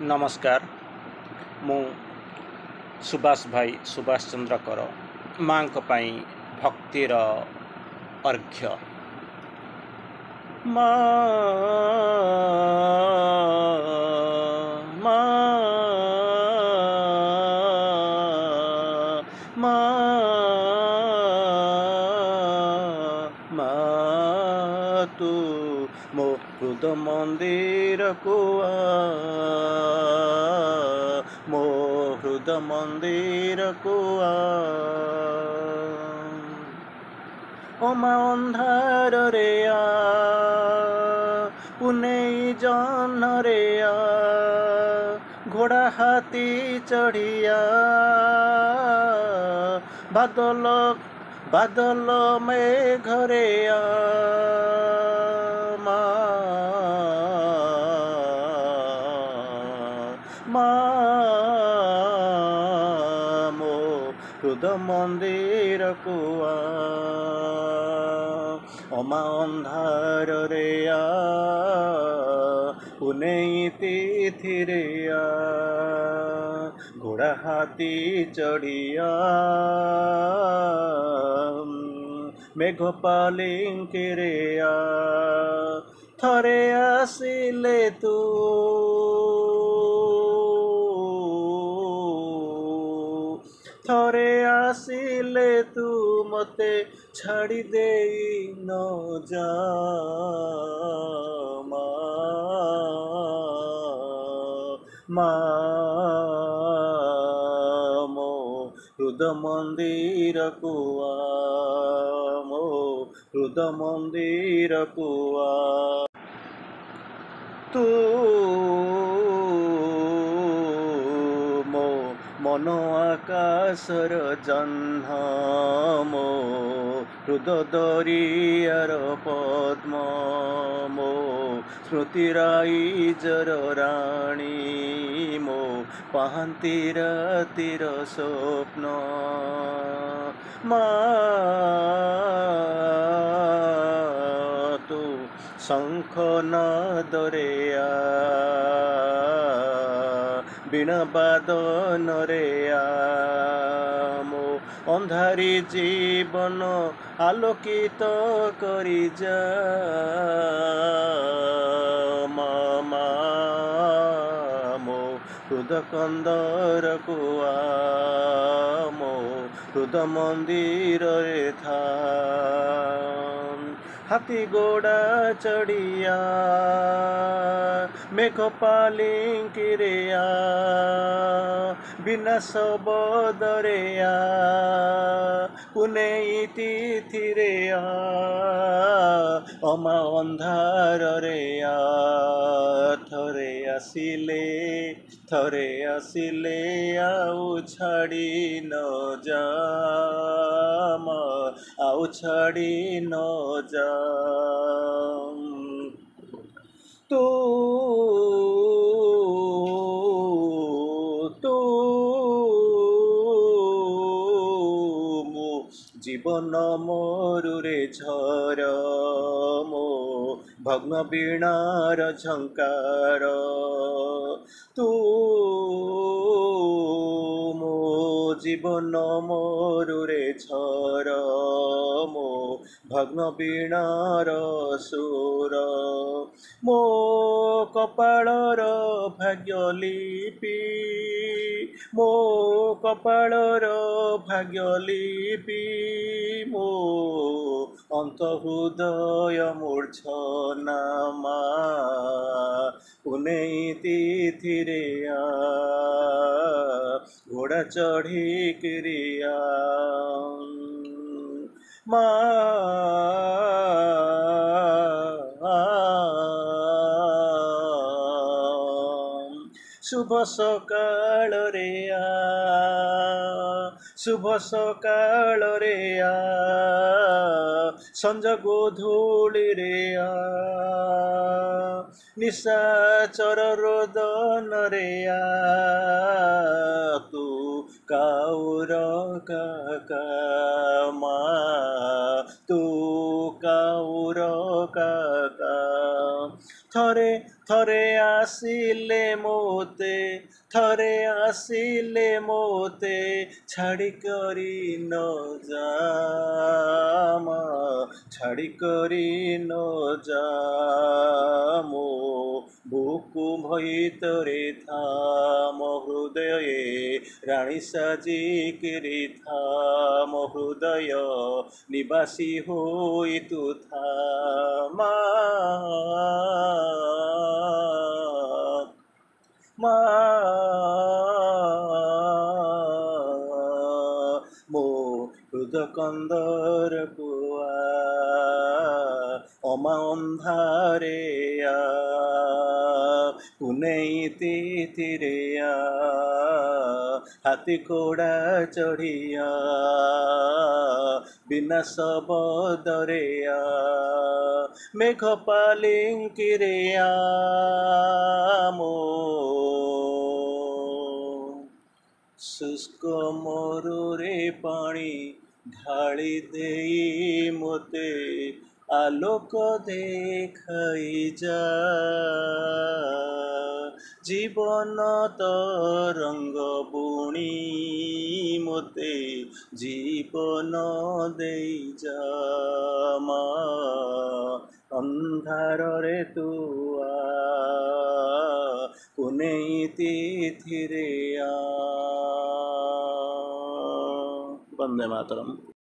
नमस्कार मु सुभाष भाई सुभाष चंद्र कर माँ भक्तिर अर्घ्य माँ तू मो हृद मंदिर को मो हृद मंदिर को ओमा अंधार रे पुनेई जन रे घोड़ा हाथी चढ़िया बादल बादल में घरे मो हृद मंदिर कुआ अमा अंधार रे पुनेई तिथि रे घोड़ा हाथी चढ़िया मेघ पालिंकिरे थरे आसिले तू थरे आसिले तू मते छाड़ी दे न जा मो हृद मंदिर कुआ मो हृद मंदिर कुआ तू मो मन आकाशर जह्न मो हृद दरियार पद्म मो स्मृतिराईजर राणी मो पाहांती रातिर स्वप्न तू शंख नादरे बिना बादन रे मो अंधारी जीवन आलोकित करी जा मो हृद कंदर कुआ मो हृद मंदिर रे था हाथी घोड़ा चढ़िया मेघ पालिंकिरे बिना सबदरे पुनेई तिथि रे अमा अंधार रे थरे आसिले आउ छाड़ी न जा आउ छाड़ी न जा तू मो जीवन मोरुरे झर मो भग्न बीणार झंकार तू मो जीवन मोरुरे झर मो भग्न बीणार सुर मो कपाळर भाग्यलिपि मो कपाळर भाग्यलिपि मो अंतहृदय मूर्छना पुनेई तिथि रे घोड़ा चढ़ी क्रिया शुभ सकाळ रे शुभ सकाळ रे संज गोधूली रे निशाचर रोदन रे तू काउर काका तू काउर काका थरे थरे आसिले मोते थरे आसिले मोते छाड़ी करी न जा छाड़ी करी न जा मो बुकु भीतरे था मो हृदये राणी साजिकिरी था मो हृदय निवासी होई तू था मा मा मो हृदकंदर कुआ अमा अंधारे पुनेई तीरे हाथी घोड़ा चढ़िया बिना सबदरे मेघ पालिंकिरे मो शुष्क मरुरे पानी ढाली देई मोते आलोक देखाई जा जीवन तरंग बुणी मोते जीवन देई जा मा अंधार रे तू पुनेई तिथिरे वंदे मातरम।